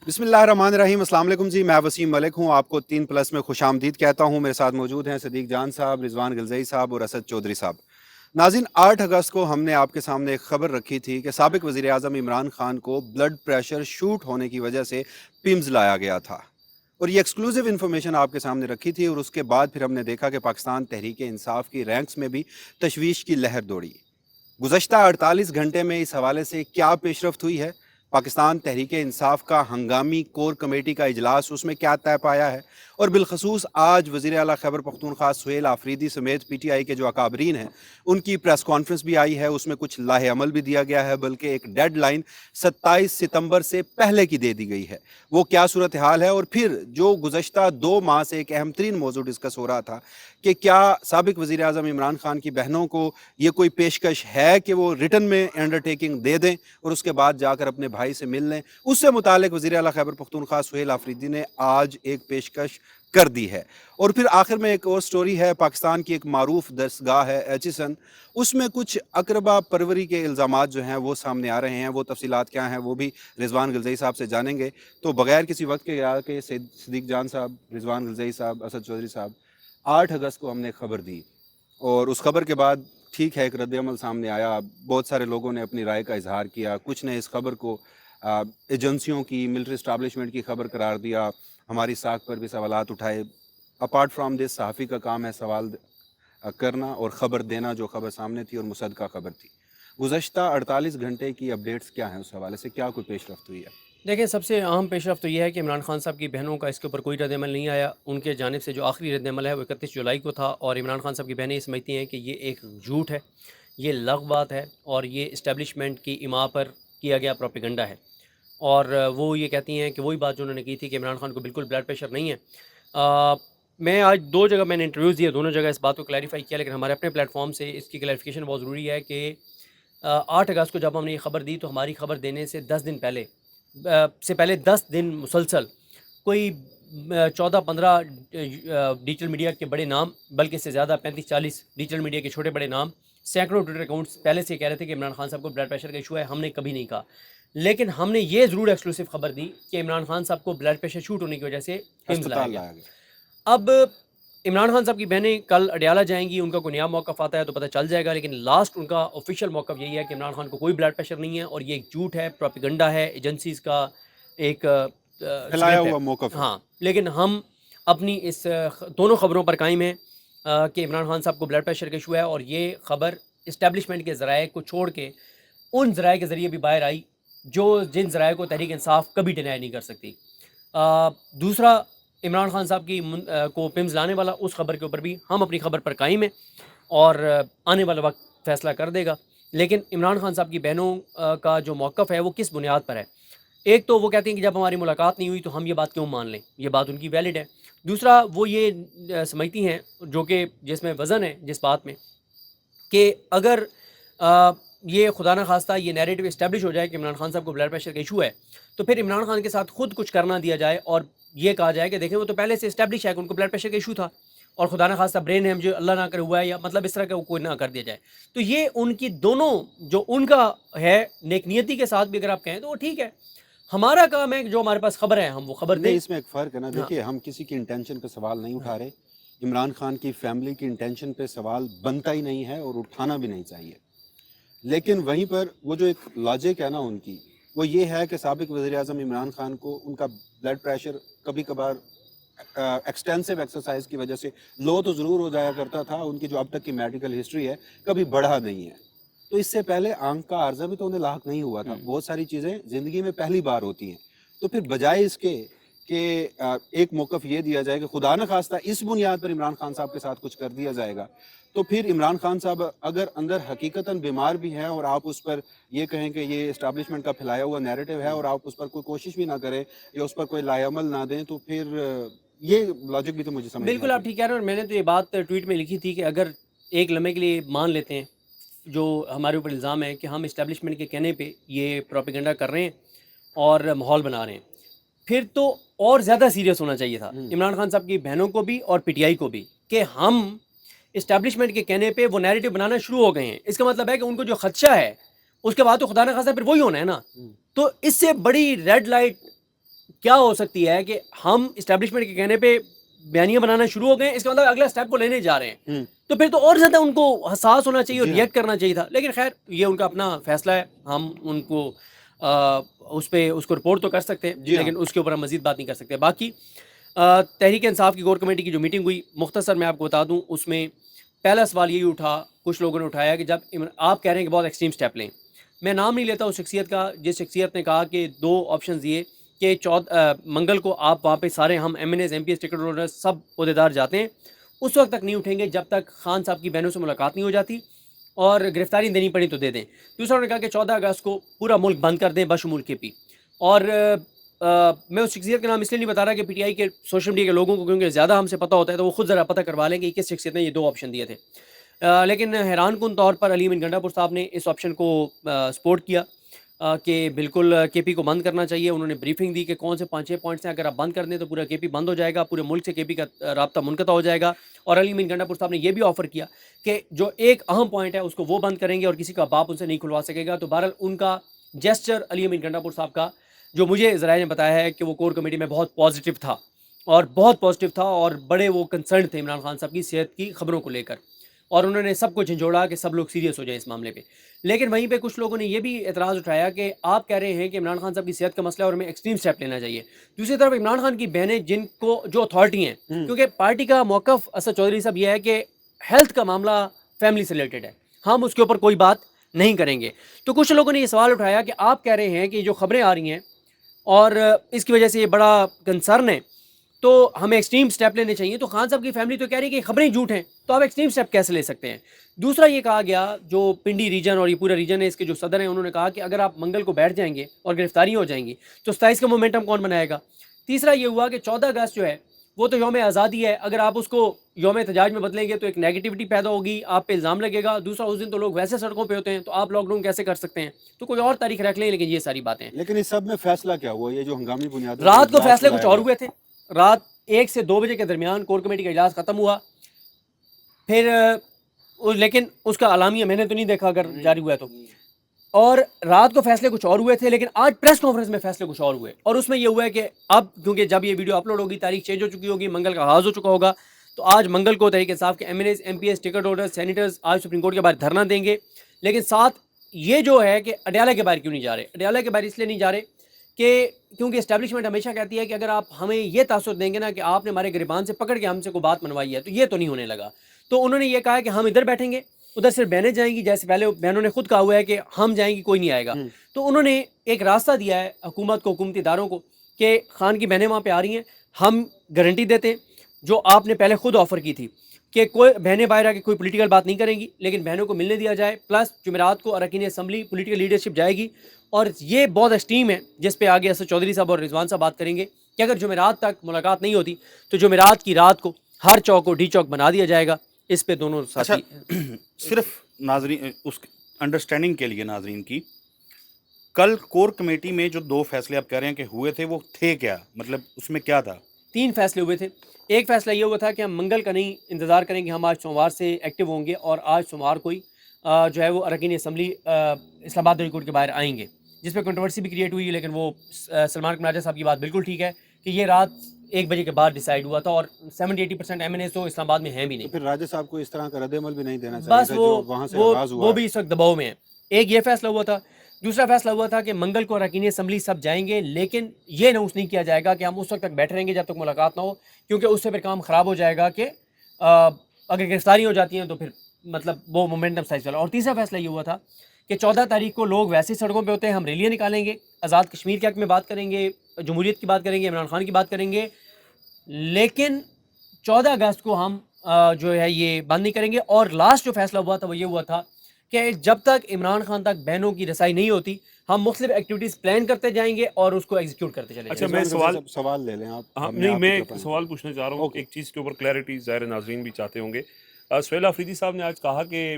بسم اللہ الرحمن الرحیم۔ السلام علیکم جی، میں وسیم ملک ہوں، آپ کو 3+ میں خوش آمدید کہتا ہوں۔ میرے ساتھ موجود ہیں صدیق جان صاحب، رضوان گلزئی صاحب اور اسد چودھری صاحب۔ ناظرین، 8 اگست کو ہم نے آپ کے سامنے ایک خبر رکھی تھی کہ سابق وزیر اعظم عمران خان کو بلڈ پریشر شوٹ ہونے کی وجہ سے پمز لایا گیا تھا، اور یہ ایکسکلوسیو انفارمیشن آپ کے سامنے رکھی تھی، اور اس کے بعد پھر ہم نے دیکھا کہ پاکستان تحریک انصاف کی رینکس میں بھی تشویش کی لہر دوڑی۔ گزشتہ 48 گھنٹے میں اس حوالے سے کیا پیش رفت ہوئی ہے؟ پاکستان تحریک انصاف کا ہنگامی کور کمیٹی کا اجلاس، اس میں کیا طے پایا ہے؟ اور بالخصوص آج وزیر اعلیٰ خیبر پختونخوا سہیل آفریدی سمیت پی ٹی آئی کے جو اکابرین ہیں ان کی پریس کانفرنس بھی آئی ہے، اس میں کچھ لاہ عمل بھی دیا گیا ہے، بلکہ ایک ڈیڈ لائن 27 ستمبر سے پہلے کی دے دی گئی ہے۔ وہ کیا صورتحال ہے؟ اور پھر جو گزشتہ 2 ماہ سے ایک اہم ترین موضوع ڈسکس ہو رہا تھا کہ کیا سابق وزیر اعظم عمران خان کی بہنوں کو یہ کوئی پیشکش ہے کہ وہ ریٹن میں انڈرٹیکنگ دے دیں اور اس کے بعد جا کر اپنے بھائی سے مل لیں، اس سے متعلق وزیر اعلیٰ خیبر پختونخوا سہیل آفریدی نے آج ایک پیشکش کر دی ہے۔ اور پھر آخر میں ایک اور سٹوری ہے، پاکستان کی ایک معروف درسگاہ ہے ایچسن، اس میں کچھ اقربا پروری کے الزامات جو ہیں وہ سامنے آ رہے ہیں، وہ تفصیلات کیا ہیں وہ بھی رضوان گلزئی صاحب سے جانیں گے۔ تو بغیر کسی وقت کے کہ صدیق جان صاحب، رضوان گلزئی صاحب، اسد چودھری صاحب، 8 اگست کو ہم نے خبر دی، اور اس خبر کے بعد ٹھیک ہے ایک رد عمل سامنے آیا، بہت سارے لوگوں نے اپنی رائے کا اظہار کیا، کچھ نے اس خبر کو ایجنسیوں کی، ملٹری اسٹیبلشمنٹ کی خبر قرار دیا، ہماری ساکھ پر بھی سوالات اٹھائے۔ اپارٹ فرام دس، صحافی کا کام ہے سوال کرنا اور خبر دینا، جو خبر سامنے تھی اور مصدقہ خبر تھی۔ گزشتہ 48 گھنٹے کی اپڈیٹس کیا ہیں؟ اس حوالے سے کیا کوئی پیش رفت ہوئی ہے؟ دیکھیں، سب سے اہم پیش رفت تو یہ ہے کہ عمران خان صاحب کی بہنوں کا اس کے اوپر کوئی رد عمل نہیں آیا۔ ان کے جانب سے جو آخری رد عمل ہے وہ 31 جولائی کو تھا، اور عمران خان صاحب کی بہنیں یہ سمجھتی ہیں کہ یہ ایک جھوٹ ہے، یہ لغو بات ہے، اور یہ اسٹیبلشمنٹ کی اما پر کیا گیا پروپیگنڈا ہے۔ اور وہ یہ کہتی ہیں کہ وہی بات جو انہوں نے کی تھی کہ عمران خان کو بالکل بلڈ پریشر نہیں ہے۔ میں آج 2 جگہ میں نے انٹرویوز دیے، دونوں جگہ اس بات کو کلیریفائی کیا، لیکن ہمارے اپنے پلیٹ فارم سے اس کی کلیریفیکیشن بہت ضروری ہے کہ 8 اگست کو جب ہم نے یہ خبر دی تو ہماری خبر دینے سے 10 دن پہلے 10 دن مسلسل کوئی 14-15 ڈیجیٹل میڈیا کے بڑے نام، بلکہ اس سے زیادہ 35-40 ڈیجیٹل میڈیا کے چھوٹے بڑے نام، سینکڑوں ٹویٹر اکاؤنٹس پہلے سے کہہ رہے تھے کہ عمران خان صاحب کو بلڈ پریشر کا ایشو ہے۔ ہم نے کبھی نہیں کہا، لیکن ہم نے یہ ضرور ایکسکلوسیو خبر دی کہ عمران خان صاحب کو بلڈ پریشر شوٹ ہونے کی وجہ سے پمز لایا اسپتال گیا۔ لایا گیا۔ اب عمران خان صاحب کی بہنیں کل اڈیالہ جائیں گی، ان کا کوئی نیا موقف آتا ہے تو پتہ چل جائے گا، لیکن لاسٹ ان کا آفیشیل موقف یہی ہے کہ عمران خان کو کوئی بلڈ پریشر نہیں ہے، اور یہ ایک جھوٹ ہے، پروپیگنڈا ہے، ایجنسیز کا ایک پھیلایا اسکرپٹ ہے۔ ہوا موقف ہے۔ ہاں، لیکن ہم اپنی اس دونوں خبروں پر قائم ہیں کہ عمران خان صاحب کو بلڈ پریشر کا ایشو ہے، اور یہ خبر اسٹیبلشمنٹ کے ذرائع کو چھوڑ کے ان ذرائع کے ذریعے بھی باہر آئی جن ذرائع کو تحریک انصاف کبھی ڈینائی نہیں کر سکتی۔ دوسرا، عمران خان صاحب کی کو پمز لانے والا، اس خبر کے اوپر بھی ہم اپنی خبر پر قائم ہیں، اور آنے والا وقت فیصلہ کر دے گا۔ لیکن عمران خان صاحب کی بہنوں کا جو موقف ہے وہ کس بنیاد پر ہے؟ ایک تو وہ کہتے ہیں کہ جب ہماری ملاقات نہیں ہوئی تو ہم یہ بات کیوں مان لیں، یہ بات ان کی ویلڈ ہے۔ دوسرا، وہ یہ سمجھتی ہیں، جو کہ جس میں وزن ہے جس بات میں، کہ اگر یہ خدا نہ خواستہ یہ نیریٹو اسٹیبلش ہو جائے کہ عمران خان صاحب کو بلڈ پریشر کا ایشو ہے، تو پھر عمران خان کے ساتھ خود کچھ کرنا دیا جائے اور یہ کہا جائے کہ دیکھیں وہ تو پہلے سے اسٹیبلش ہے کہ ان کو بلڈ پریشر کا ایشو تھا، اور خدا نہ خواستہ برین ہیمج جو اللہ نہ کرے ہوا ہے، یا مطلب اس طرح کا کوئی نہ کر دیا جائے۔ تو یہ ان کی دونوں جو ان کا ہے نیک نیتی کے ساتھ بھی اگر آپ کہیں تو وہ ٹھیک ہے، ہمارا کام ہے کہ جو ہمارے پاس خبر ہے ہم وہ خبر دیں۔ نہیں، اس میں ایک فرق ہے نا، ہاں دیکھیے ہم کسی کی انٹینشن پہ سوال نہیں اٹھا رہے، عمران خان کی فیملی کی انٹینشن پہ سوال بنتا ہی نہیں ہے اور اٹھانا بھی نہیں چاہیے، لیکن وہیں پر وہ جو ایک لاجک ہے نا ان کی، وہ یہ ہے کہ سابق وزیر اعظم عمران خان کو ان کا بلڈ پریشر کبھی کبھار ایکسٹینسو ایکسرسائز کی وجہ سے لو تو ضرور ہو جایا کرتا تھا، ان کی جو اب تک کی میڈیکل ہسٹری ہے کبھی بڑھا نہیں ہے، تو اس سے پہلے آنکھ کا عارضہ بھی تو انہیں لاحق نہیں ہوا تھا۔ بہت ساری چیزیں زندگی میں پہلی بار ہوتی ہیں، تو پھر بجائے اس کے کہ ایک موقف یہ دیا جائے کہ خدا نہ خواستہ اس بنیاد پر عمران خان صاحب کے ساتھ کچھ کر دیا جائے گا، تو پھر عمران خان صاحب اگر اندر حقیقتاً بیمار بھی ہیں اور آپ اس پر یہ کہیں کہ یہ اسٹیبلشمنٹ کا پھیلایا ہوا نیریٹو ہے اور آپ اس پر کوئی کوشش بھی نہ کریں یا اس پر کوئی لائے عمل نہ دیں، تو پھر یہ لاجک بھی تو مجھے سمجھ نہیں بالکل آپ آتی۔ ٹھیک کہہ رہے ہیں، اور میں نے تو یہ بات ٹویٹ میں لکھی تھی کہ اگر ایک لمحے کے لیے مان لیتے ہیں جو ہمارے اوپر الزام ہے کہ ہم اسٹیبلشمنٹ کے کہنے پہ یہ پروپیگنڈا کر رہے ہیں اور ماحول بنا رہے ہیں، پھر تو اور زیادہ سیریس ہونا چاہیے تھا عمران خان صاحب کی بہنوں کو بھی اور پی ٹی آئی کو بھی، کہ ہم اسٹیبلشمنٹ کے کہنے پہ وہ نیریٹو بنانا شروع ہو گئے ہیں۔ اس کا مطلب ہے کہ ان کو جو خدشہ ہے اس کے بعد تو خدا نہ خواستہ پھر وہی ہونا ہے نا۔ تو اس سے بڑی ریڈ لائٹ کیا ہو سکتی ہے کہ ہم اسٹیبلشمنٹ کے کہنے پہ بیانیاں بنانا شروع ہو گئے, اس کا مطلب اگلا اسٹیپ کو لینے جا رہے ہیں, تو پھر تو اور زیادہ ان کو حساس ہونا چاہیے اور ریئیکٹ کرنا چاہیے تھا. لیکن خیر یہ ان کا اپنا فیصلہ ہے, ہم ان کو اس کو رپورٹ تو کر سکتے ہیں, لیکن اس کے اوپر ہم مزید بات نہیں کر سکتے. باقی تحریک انصاف کی کور کمیٹی کی جو میٹنگ ہوئی, مختصر میں آپ کو بتا دوں, اس میں پہلا سوال یہی اٹھا, کچھ لوگوں نے اٹھایا کہ جب آپ کہہ رہے ہیں کہ بہت ایکسٹریم سٹیپ لیں, میں نام نہیں لیتا اس شخصیت کا جس شخصیت نے کہا کہ 2 آپشنز دیے کہ منگل کو آپ وہاں پہ سارے ہم M N as, M P S, ticket holder سب عہدیدار جاتے ہیں, اس وقت تک نہیں اٹھیں گے جب تک خان صاحب کی بہنوں سے ملاقات نہیں ہو جاتی, اور گرفتاری دینی پڑی تو دے دیں. دوسرا انہوں نے کہا کہ 14 اگست کو پورا ملک بند کر دیں بشمول کے پی. اور میں اس شخصیت کا نام اس لیے نہیں بتا رہا کہ پی ٹی آئی کے سوشل میڈیا کے لوگوں کو کیونکہ زیادہ ہم سے پتہ ہوتا ہے تو وہ خود ذرا پتہ کروا لیں کہ کس شخصیت نے یہ 2 آپشن دیے تھے. لیکن حیران کن طور پر علی امین گنڈا پور صاحب نے اس آپشن کو سپورٹ کیا کہ بالکل کے پی کو بند کرنا چاہیے. انہوں نے بریفنگ دی کہ کون سے 5-6 پوائنٹس ہیں, اگر آپ بند کر دیں تو پورا کے پی بند ہو جائے گا, پورے ملک سے کے پی کا رابطہ منقطع ہو جائے گا. اور علی امین گنڈا پور صاحب نے یہ بھی آفر کیا کہ جو ایک اہم پوائنٹ ہے اس کو وہ بند کریں گے اور کسی کا باپ ان سے نہیں کھلوا سکے گا. تو بہرحال ان کا جیسچر علی امین گنڈا پور صاحب کا, جو مجھے ذرائع نے بتایا ہے کہ وہ کور کمیٹی میں بہت پازیٹیو تھا, اور بہت پازیٹیو تھا, اور بڑے وہ کنسرن تھے عمران خان صاحب کی صحت کی خبروں کو لے کر, اور انہوں نے سب کو جھنجھوڑا کہ سب لوگ سیریس ہو جائیں اس معاملے پہ. لیکن وہیں پہ کچھ لوگوں نے یہ بھی اعتراض اٹھایا کہ آپ کہہ رہے ہیں کہ عمران خان صاحب کی صحت کا مسئلہ ہے اور ہمیں ایکسٹریم سٹیپ لینا چاہیے. دوسری طرف عمران خان کی بہنیں جن کو جو اتھارٹی ہیں, کیونکہ پارٹی کا موقف اسد چودھری صاحب یہ ہے کہ ہیلتھ کا معاملہ فیملی سے ریلیٹڈ ہے, ہم اس کے اوپر کوئی بات نہیں کریں گے. تو کچھ لوگوں نے یہ سوال اٹھایا کہ آپ کہہ رہے ہیں کہ جو خبریں آ رہی ہیں اور اس کی وجہ سے یہ بڑا کنسرن ہے, تو ہمیں ایکسٹریم سٹیپ لینے چاہیے. تو خان صاحب کی فیملی تو کہہ رہی ہے کہ خبریں جھوٹ ہیں, تو آپ ایکسٹریم سٹیپ کیسے لے سکتے ہیں. دوسرا یہ کہا گیا, جو پنڈی ریجن اور یہ پورا ریجن ہے اس کے جو صدر ہیں, انہوں نے کہا کہ اگر آپ منگل کو بیٹھ جائیں گے اور گرفتاریاں ہو جائیں گی تو 27 کا مومنٹم کون بنائے گا. تیسرا یہ ہوا کہ 14 اگست جو ہے وہ تو یوم آزادی ہے, اگر آپ اس کو یوم احتجاج میں بدلیں گے تو ایک نیگیٹیوٹی پیدا ہوگی, آپ پہ الزام لگے گا. دوسرا اس دن تو لوگ ویسے سڑکوں پہ ہوتے ہیں, تو آپ لاک ڈاؤن کیسے کر سکتے ہیں. تو کوئی اور تاریخ رکھ لیں, لیکن یہ ساری باتیں. لیکن اس سب میں فیصلہ کیا ہوا, یہ جو ہنگامی بنیادوں رات کو فیصلے کچھ اور ہوئے تھے. رات 1 سے 2 بجے کے درمیان کور کمیٹی کا اجلاس ختم ہوا, پھر لیکن اس کا اعلامیہ میں نے تو نہیں دیکھا اگر جاری ہوا ہے تو, اور رات کو فیصلے کچھ اور ہوئے تھے. لیکن آج پریس کانفرنس میں فیصلے کچھ اور ہوئے, اور اس میں یہ ہوا ہے کہ اب کیونکہ جب یہ ویڈیو اپلوڈ ہوگی تاریخ چینج ہو چکی ہوگی, منگل کا آغاز ہو چکا ہوگا, تو آج منگل کو تحریک انصاف کے M N as, M P S, ticket holder, senators آج سپریم کورٹ کے باہر دھرنا دیں گے. لیکن ساتھ یہ جو ہے کہ اڈیالہ کے باہر کیوں نہیں جا رہے, اڈیالہ کے باہر اس لیے نہیں جا رہے کہ کیونکہ اسٹیبلشمنٹ ہمیشہ کہتی ہے کہ اگر آپ ہمیں یہ تاثر دیں گے نا کہ آپ نے ہمارے گریبان سے پکڑ کے ہم سے کوئی بات منوائی ہے, تو یہ تو نہیں ہونے لگا. تو انہوں نے یہ کہا کہ ہم ادھر بیٹھیں گے, ادھر صرف بہنیں جائیں گی, جیسے پہلے بہنوں نے خود کہا ہوا ہے کہ ہم جائیں گی کوئی نہیں آئے گا. تو انہوں نے ایک راستہ دیا ہے حکومت کو, حکومتی اداروں کو, کہ خان کی بہنیں وہاں پہ آ رہی ہیں, ہم گارنٹی دیتے ہیں جو آپ نے پہلے خود آفر کی تھی کہ کوئی بہنیں باہر آ کے کوئی پولیٹیکل بات نہیں کریں گی, لیکن بہنوں کو ملنے دیا جائے, پلس جمعرات کو اراکین اسمبلی پولیٹیکل لیڈرشپ جائے گی. اور یہ بہت ایکسٹریم ہے جس پہ آگے اسد چودھری صاحب اور رضوان صاحب بات کریں گے کہ اگر جمعرات تک ملاقات نہیں ہوتی تو جمعرات کی رات کو ہر چوک کو ڈی چوک بنا دیا جائے گا. اس پہ دونوں ساتھی صرف ناظرین اس انڈرسٹینڈنگ کے لیے ناظرین کی, کل کور کمیٹی میں جو 2 فیصلے آپ کہہ رہے ہیں کہ ہوئے تھے وہ تھے کیا, مطلب اس میں کیا تھا؟ 3 فیصلے ہوئے تھے. ایک فیصلہ یہ ہوا تھا کہ ہم منگل کا نہیں انتظار کریں گے, ہم آج سوموار سے ایکٹیو ہوں گے, اور آج سوموار کو ہی جو ہے وہ اراکین اسمبلی اسلام آباد ہائی کورٹ کے باہر آئیں گے, جس پہ کنٹروورسی بھی کریٹ ہوئی. لیکن وہ سلمان قناجہ صاحب کی بات بالکل ٹھیک ہے کہ یہ رات 1 بجے کے بعد ڈیسائیڈ ہوا تھا, اور 70-80% ایم این ایز تو اسلام آباد میں ہیں بھی نہیں. پھر راجہ صاحب کو اس طرح کا رد عمل بھی نہیں دینا چاہیے بس تھا جو وہاں سے آغاز ہوا وہ بھی اس وقت دباؤ میں ہے. ایک یہ فیصلہ ہوا تھا. دوسرا فیصلہ ہوا تھا کہ منگل کو اراکین اسمبلی سب جائیں گے, لیکن یہ اناؤنس نہیں کیا جائے گا کہ ہم اس وقت تک بیٹھے رہیں گے جب تک ملاقات نہ ہو, کیونکہ اس سے پھر کام خراب ہو جائے گا کہ اگر گرفتاری ہو جاتی ہیں تو پھر مطلب وہ مومنٹم سائز چلا. اور تیسرا فیصلہ یہ ہوا تھا کہ 14 تاریخ کو لوگ ویسے سڑکوں پہ ہوتے ہیں, ہم ریلیاں نکالیں گے, آزاد کشمیر کے حق میں بات کریں گے, جمہوریت کی بات کریں گے, عمران خان کی بات کریں گے, لیکن 14 اگست کو ہم جو ہے یہ بند نہیں کریں گے. اور لاسٹ جو فیصلہ ہوا تھا وہ یہ ہوا تھا کہ جب تک عمران خان تک بہنوں کی رسائی نہیں ہوتی ہم مختلف ایکٹیویٹیز پلان کرتے جائیں گے اور اس کو ایگزیکیوٹ کرتے چلے اچھا جائیں گے. میں سوال لے لیں آپ. ہاں نہیں میں ایک سوال پوچھنا چاہ رہا ہوں, ایک چیز کے اوپر کلیئرٹی ظاہر ناظرین بھی چاہتے ہوں گے. سہیل آفریدی صاحب نے آج کہا کہ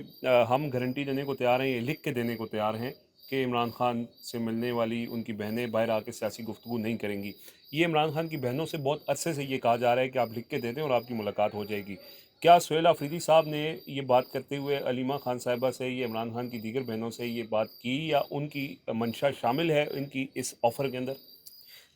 ہم گارنٹی دینے کو تیار ہیں, یہ لکھ کے دینے کو تیار ہیں کہ عمران خان سے ملنے والی ان کی بہنیں باہر آ کے سیاسی گفتگو نہیں کریں گی. یہ عمران خان کی بہنوں سے بہت عرصے سے یہ کہا جا رہا ہے کہ آپ لکھ کے دے دیں اور آپ کی ملاقات ہو جائے گی. کیا سہیل آفریدی صاحب نے یہ بات کرتے ہوئے علیمہ خان صاحبہ سے, یہ عمران خان کی دیگر بہنوں سے یہ بات کی, یا ان کی منشا شامل ہے ان کی اس آفر کے اندر؟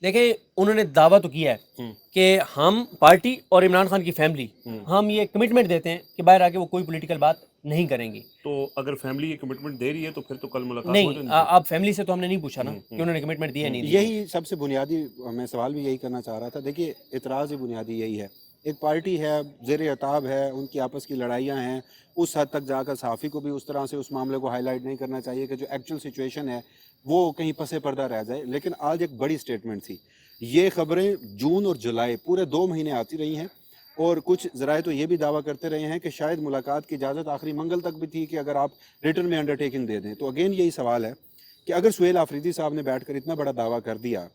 دیکھیں انہوں نے دعویٰ تو کیا ہے کہ ہم پارٹی اور عمران خان کی فیملی ہم یہ کمٹمنٹ دیتے ہیں کہ باہر آ کے وہ کوئی پولیٹیکل بات نہیں کریں گی. تو اگر فیملی یہ کمٹمنٹ دے رہی ہے تو پھر تو کل ملاقات ہو نہیں جانی اب فیملی سے تو ہم نے نہیں پوچھا نا کہ انہوں نے کمٹمنٹ دیا نہیں دیا. یہی سب سے بنیادی میں سوال بھی یہی کرنا چاہ رہا تھا. دیکھیے اعتراض ہی بنیادی یہی ہے, ایک پارٹی ہے, زیر عتاب ہے, ان کی آپس کی لڑائیاں ہیں, اس حد تک جا کر صحافی کو بھی اس طرح سے اس معاملے کو ہائی لائٹ نہیں کرنا چاہیے کہ جو ایکچوئل سچویشن ہے وہ کہیں پس پردہ رہ جائے. لیکن آج ایک بڑی سٹیٹمنٹ تھی. یہ خبریں جون اور جولائی پورے 2 مہینے آتی رہی ہیں, اور کچھ ذرائع تو یہ بھی دعویٰ کرتے رہے ہیں کہ شاید ملاقات کی اجازت آخری منگل تک بھی تھی کہ اگر آپ ریٹرن میں انڈر ٹیکنگ دے دیں. تو اگین یہی سوال ہے کہ اگر سہیل آفریدی صاحب نے بیٹھ کر اتنا بڑا دعویٰ کر دیا,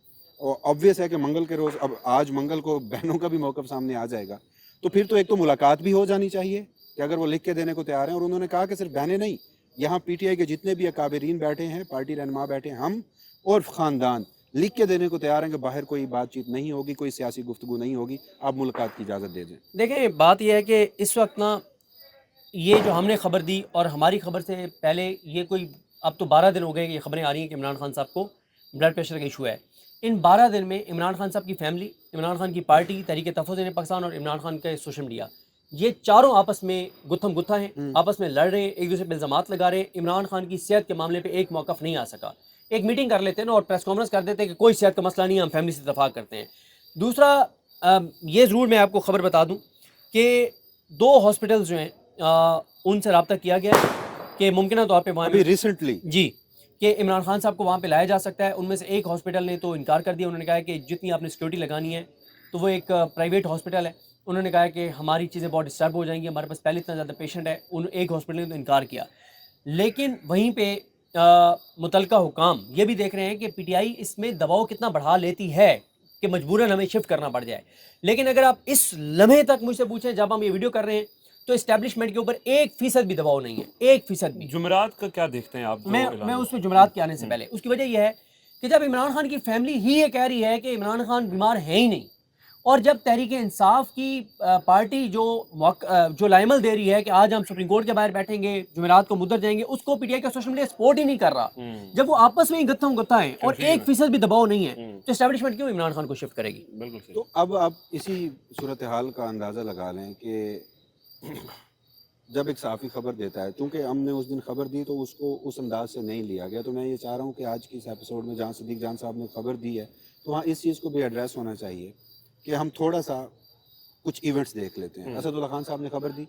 اور obvious ہے کہ منگل کے روز, اب آج منگل کو بہنوں کا بھی موقف سامنے آ جائے گا, تو پھر تو ایک تو ملاقات بھی ہو جانی چاہیے کہ اگر وہ لکھ کے دینے کو تیار ہیں. اور انہوں نے کہا کہ صرف بہنیں نہیں, یہاں پی ٹی آئی کے جتنے بھی اکابرین بیٹھے ہیں, پارٹی رہنما بیٹھے ہیں, ہم اور خاندان لکھ کے دینے کو تیار ہیں کہ باہر کوئی بات چیت نہیں ہوگی, کوئی سیاسی گفتگو نہیں ہوگی, آپ ملاقات کی اجازت دے دیں. دیکھیں بات یہ ہے کہ اس وقت نا یہ جو ہم نے خبر دی اور ہماری خبر سے پہلے یہ کوئی اب تو 12 دن ہو گئے یہ خبریں آ رہی ہیں کہ عمران خان صاحب کو بلڈ پریشر کا ایشو ہے. ان 12 دن میں عمران خان صاحب کی فیملی, عمران خان کی پارٹی تحریک تحفظ پاکستان اور عمران خان کے سوشل میڈیا, یہ چاروں آپس میں گتھم گتھا ہیں, آپس میں لڑ رہے ہیں, ایک دوسرے پہ الزامات لگا رہے ہیں. عمران خان کی صحت کے معاملے پہ ایک موقف نہیں آ سکا. ایک میٹنگ کر لیتے ہیں نا اور پریس کانفرنس کر دیتے ہیں کہ کوئی صحت کا مسئلہ نہیں ہے, ہم فیملی سے اتفاق کرتے ہیں. دوسرا یہ ضرور میں آپ کو خبر بتا دوں کہ 2 ہاسپٹلز جو ہیں ان سے رابطہ کیا گیا ہے کہ ممکنہ طور پہ وہاں ابھی ریسنٹلی جی کہ عمران خان صاحب کو وہاں پہ لایا جا سکتا ہے. ان میں سے ایک ہاسپٹل نے تو انکار کر دیا, انہوں نے کہا ہے کہ جتنی آپ نے سیکورٹی لگانی ہے تو وہ ایک پرائیویٹ ہاسپٹل ہے. انہوں نے کہا ہے کہ ہماری چیزیں بہت ڈسٹرب ہو جائیں گی, ہمارے پاس پہلے اتنا زیادہ پیشنٹ ہے. ایک ہاسپٹل نے تو انکار کیا. لیکن وہیں پہ متعلقہ حکام یہ بھی دیکھ رہے ہیں کہ پی ٹی آئی اس میں دباؤ کتنا بڑھا لیتی ہے کہ مجبوراً ہمیں شفٹ کرنا پڑ جائے. لیکن اگر آپ اس لمحے تک مجھ سے پوچھیں جب ہم یہ ویڈیو کر رہے ہیں تو اسٹیبلشمنٹ کے اوپر 1% بھی دباؤ نہیں ہے, 1% بھی. جمعرات کا کیا دیکھتے ہیں آپ؟ میں اس میں جمعرات کے آنے سے پہلے اس کی وجہ یہ ہے کہ جب عمران خان کی فیملی ہی یہ کہہ رہی ہے کہ عمران خان بیمار ہے ہی نہیں, اور جب تحریک انصاف کی پارٹی جو لائمل دے رہی ہے کہ آج ہم سپریم کورٹ کے باہر بیٹھیں گے, جمعرات کو مدت جائیں گے, اس کو پی ٹی آئی کا سوشل میڈیا سپورٹ ہی نہیں کر رہا. جب وہ آپس میں ہی گتھم گتھا ہیں اور 1% بھی دباؤ نہیں ہے تو اسٹیبلشمنٹ کیوں عمران خان کو شفٹ کرے گی؟ بالکل صحیح. تو اب آپ اسی صورتحال کا اندازہ لگا لیں کہ جب ایک صحافی خبر دیتا ہے, چونکہ ہم نے اس دن خبر دی تو اس کو اس انداز سے نہیں لیا گیا, تو میں یہ چاہ رہا ہوں کہ آج کی اس ایپیسوڈ میں جہاں صدیق جان صاحب نے خبر دی ہے تو وہاں اس چیز کو بھی ایڈریس ہونا چاہیے کہ ہم تھوڑا سا کچھ ایونٹس دیکھ لیتے ہیں. اسد اللہ خان صاحب نے خبر دی,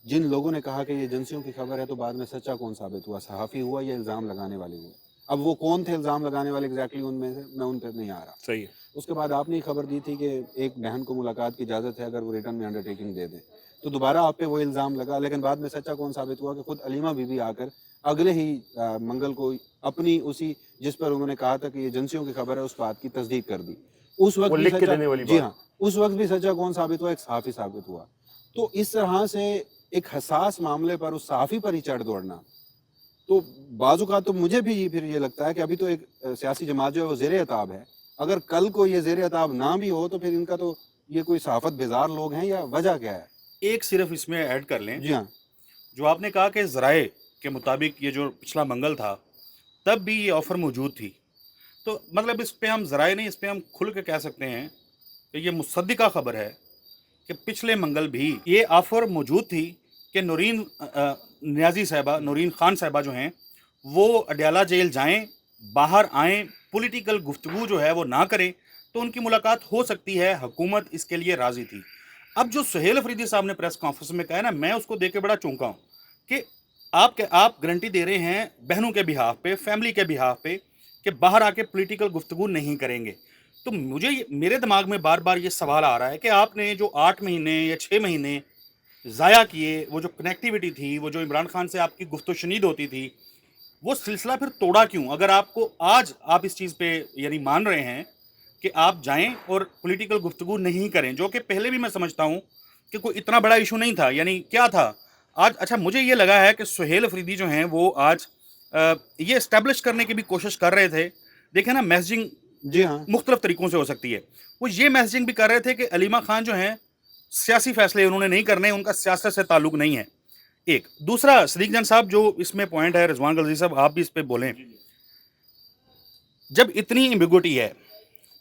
جن لوگوں نے کہا کہ یہ ایجنسیوں کی خبر ہے, تو بعد میں سچا کون ثابت ہوا, صحافی ہوا یا الزام لگانے والے ہوئے؟ اب وہ کون تھے الزام لگانے والے ایگزیکٹلی ان میں سے, میں ان پہ نہیں آ رہا. صحیح ہے. اس کے بعد آپ نے خبر دی تھی کہ ایک بہن کو ملاقات کی اجازت ہے اگر وہ ریٹرن میں انڈر ٹیکنگ دے دیں, تو دوبارہ آپ پہ وہ الزام لگا. لیکن بعد میں سچا کون ثابت ہوا کہ خود علیمہ بی بی آ کر اگلے ہی منگل کو اپنی اسی جس پر انہوں نے کہا تھا کہ یہ ایجنسیوں کی خبر ہے اس بات کی تصدیق کر دی. اس وقت بھی سچا, جی ہاں, اس وقت بھی سچا کون ثابت ہوا؟ ایک صحافی ثابت ہوا. تو اس طرح سے ایک حساس معاملے پر اس صحافی پر ہی چڑھ دوڑنا, تو بعض اوقات تو مجھے بھی پھر یہ لگتا ہے کہ ابھی تو ایک سیاسی جماعت جو ہے وہ زیر عتاب ہے, اگر کل کو یہ زیر عتاب نہ بھی ہو تو پھر ان کا تو یہ کوئی صحافت بیزار لوگ ہیں یا وجہ کیا ہے؟ ایک صرف اس میں ایڈ کر لیں. جی ہاں, جو آپ نے کہا کہ ذرائع کے مطابق یہ جو پچھلا منگل تھا تب بھی یہ آفر موجود تھی, تو مطلب اس پہ ہم ذرائع نہیں, اس پہ ہم کھل کے کہہ سکتے ہیں کہ یہ مصدقہ خبر ہے کہ پچھلے منگل بھی یہ آفر موجود تھی کہ نورین نیازی صاحبہ, نورین خان صاحبہ جو ہیں وہ اڈیالہ جیل جائیں, باہر آئیں, پولیٹیکل گفتگو جو ہے وہ نہ کریں تو ان کی ملاقات ہو سکتی ہے, حکومت اس کے لیے راضی تھی. اب جو سہیل افریدی صاحب نے پریس کانفرنس میں کہا نا, میں اس کو دیکھ کے بڑا چونکا ہوں کہ آپ گارنٹی دے رہے ہیں بہنوں کے بہاف پہ, فیملی کے بہاف پہ کہ باہر آ کے پولیٹیکل گفتگو نہیں کریں گے. تو مجھے میرے دماغ میں بار بار یہ سوال آ رہا ہے کہ آپ نے جو 8 مہینے یا 6 مہینے ضائع کیے, وہ جو کنیکٹیوٹی تھی, وہ جو عمران خان سے آپ کی گفت و شنید ہوتی تھی, وہ سلسلہ پھر توڑا کیوں؟ اگر آپ کو آج آپ اس چیز پہ یعنی مان رہے ہیں کہ آپ جائیں اور پولیٹیکل گفتگو نہیں کریں, جو کہ پہلے بھی میں سمجھتا ہوں کہ کوئی اتنا بڑا ایشو نہیں تھا, یعنی کیا تھا آج؟ اچھا, مجھے یہ لگا ہے کہ سہیل افریدی جو ہیں وہ آج یہ اسٹیبلش کرنے کی بھی کوشش کر رہے تھے. دیکھیں نا, میسجنگ جی ہاں, مختلف طریقوں سے ہو سکتی ہے. وہ یہ میسجنگ بھی کر رہے تھے کہ علیمہ خان جو ہیں سیاسی فیصلے انہوں نے نہیں کرنے, ان کا سیاست سے تعلق نہیں ہے. ایک دوسرا, صدیق جان صاحب جو اس میں پوائنٹ ہے, رضوان غلزی صاحب آپ بھی اس پہ بولیں, جب اتنی ایمبیگوٹی ہے,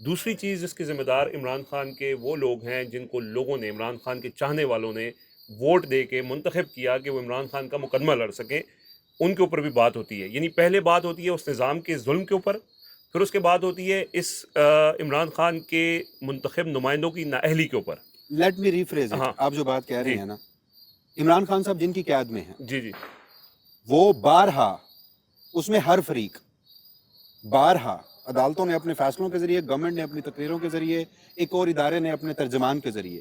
دوسری چیز جس کے ذمہ دار عمران خان کے وہ لوگ ہیں جن کو لوگوں نے، عمران خان کے چاہنے والوں نے ووٹ دے کے منتخب کیا کہ وہ عمران خان کا مقدمہ لڑ سکیں، ان کے اوپر بھی بات ہوتی ہے. یعنی پہلے بات ہوتی ہے اس نظام کے ظلم کے اوپر، پھر اس کے بعد ہوتی ہے اس عمران خان کے منتخب نمائندوں کی نااہلی کے اوپر. لیٹ می ریفریز ہاں. آپ جو بات کہہ رہے جی. ہیں نا، عمران خان صاحب جن کی قیاد میں ہیں جی جی وہ بارہا، اس میں ہر فریق بارہا عدالتوں نے اپنے فیصلوں کے ذریعے، گورنمنٹ نے اپنی تقریروں کے ذریعے، ایک اور ادارے نے اپنے ترجمان کے ذریعے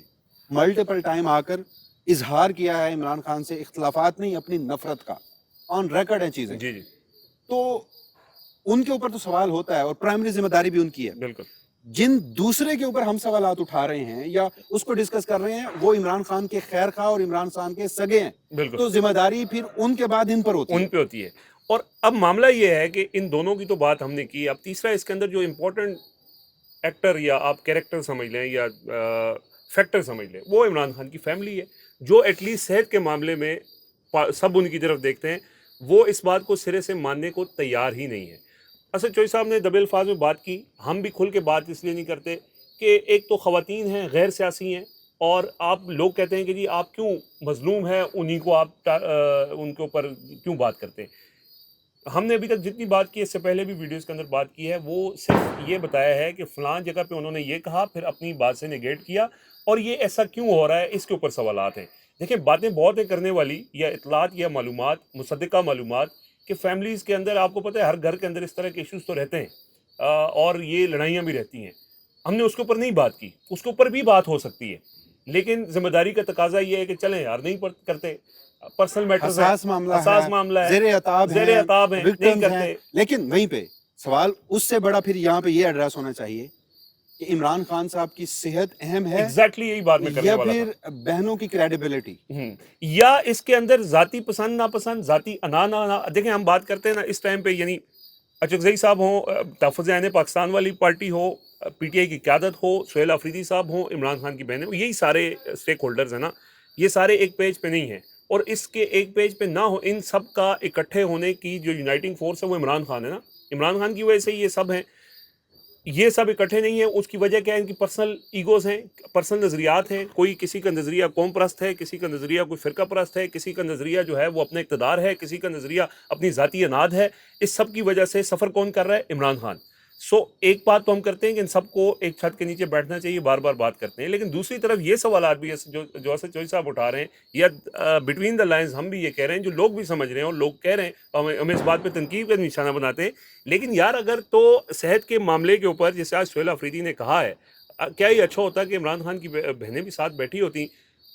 ملٹیپل ٹائم آ کر اظہار کیا ہے عمران خان سے، اختلافات نہیں اپنی نفرت کا، آن ریکارڈ ہیں چیزیں. جی جی تو ان کے اوپر تو سوال ہوتا ہے اور پرائمری ذمہ داری بھی ان کی ہے. بالکل. جن دوسرے کے اوپر ہم سوالات اٹھا رہے ہیں یا اس کو ڈسکس کر رہے ہیں وہ عمران خان کے خیر خواہ اور عمران خان کے سگے ہیں، بالکل تو ذمہ داری پھر ان کے بعد ان پر ہوتی ان ہے. پہ ہوتی ہے. اور اب معاملہ یہ ہے کہ ان دونوں کی تو بات ہم نے کی. اب تیسرا اس کے اندر جو امپورٹنٹ ایکٹر یا آپ کیریکٹر سمجھ لیں یا فیکٹر سمجھ لیں، وہ عمران خان کی فیملی ہے، جو ایٹ لیسٹ صحت کے معاملے میں سب ان کی طرف دیکھتے ہیں. وہ اس بات کو سرے سے ماننے کو تیار ہی نہیں ہے. اسد چوہدری صاحب نے دبے الفاظ میں بات کی. ہم بھی کھل کے بات اس لیے نہیں کرتے کہ ایک تو خواتین ہیں، غیر سیاسی ہیں، اور آپ لوگ کہتے ہیں کہ جی آپ کیوں مظلوم ہیں انہی کو آپ ان کے اوپر کیوں بات کرتے ہیں. ہم نے ابھی تک جتنی بات کی، اس سے پہلے بھی ویڈیوز کے اندر بات کی ہے، وہ صرف یہ بتایا ہے کہ فلاں جگہ پہ انہوں نے یہ کہا، پھر اپنی بات سے نیگیٹ کیا، اور یہ ایسا کیوں ہو رہا ہے اس کے اوپر سوالات ہیں. دیکھیں باتیں بہت ہیں کرنے والی، یا اطلاعات یا معلومات، مصدقہ معلومات، کہ فیملیز کے اندر آپ کو پتہ ہے ہر گھر کے اندر اس طرح کے ایشوز تو رہتے ہیں، اور یہ لڑائیاں بھی رہتی ہیں. ہم نے اس کے اوپر نہیں بات کی، اس کے اوپر بھی بات ہو سکتی ہے، لیکن ذمہ داری کا تقاضا یہ ہے کہ چلیں یار نہیں کرتے، پرسنل میٹرز حساس معاملہ حساس معاملہ ہے، زیر عتاب زیر ہیں، عتاب ہیں، نہیں victims ہیں. کرتے. لیکن وہیں پہ سوال اس سے بڑا پھر یہاں پہ یہ ایڈریس ہونا چاہیے کہ عمران خان صاحب کی صحت اہم ہے ایگزیکٹلی یہی بات میں کرنے یا والا پھر بہنوں کی کریڈیبلٹی. تھا. یا اس کے اندر ذاتی پسند ناپسند، ذاتی انا. دیکھیں ہم بات کرتے ہیں نا اس ٹائم پہ، یعنی اچکزئی صاحب ہوں، تحفظ عین پاکستان والی party who, P T I کی قیادت ہو، سہیل آفریدی صاحب ہوں، عمران خان کی بہنیں، یہی سارے اسٹیک ہولڈرز ہیں نا، یہ سارے ایک پیج پہ نہیں ہیں. اور اس کے ایک پیج پہ نہ ہو، ان سب کا اکٹھے ہونے کی جو یونائٹنگ فورس ہے وہ عمران خان ہے نا. عمران خان کی وجہ سے یہ سب ہیں. یہ سب اکٹھے نہیں ہیں. اس کی وجہ کیا ہے؟ ان کی پرسنل ایگوز ہیں، پرسنل نظریات ہیں. کوئی کسی کا نظریہ قوم پرست ہے، کسی کا نظریہ کوئی فرقہ پرست ہے، کسی کا نظریہ جو ہے وہ اپنا اقتدار ہے، کسی کا نظریہ اپنی ذاتی اناد ہے. اس سب کی وجہ سے سفر کون کر رہا ہے؟ عمران خان. ایک بات تو ہم کرتے ہیں کہ ان سب کو ایک چھت کے نیچے بیٹھنا چاہیے، بار بار بات کرتے ہیں، لیکن دوسری طرف یہ سوالات بھی جو اسد چوہدری صاحب اٹھا رہے ہیں، یا بٹوین دا لائنز ہم بھی یہ کہہ رہے ہیں، جو لوگ بھی سمجھ رہے ہیں اور لوگ کہہ رہے ہیں، ہمیں اس بات پہ تنقید کا نشانہ بناتے ہیں. لیکن یار اگر تو صحت کے معاملے کے اوپر جیسے آج سہیل آفریدی نے کہا ہے، کیا یہ اچھا ہوتا کہ عمران خان کی بہنیں بھی ساتھ بیٹھی ہوتی،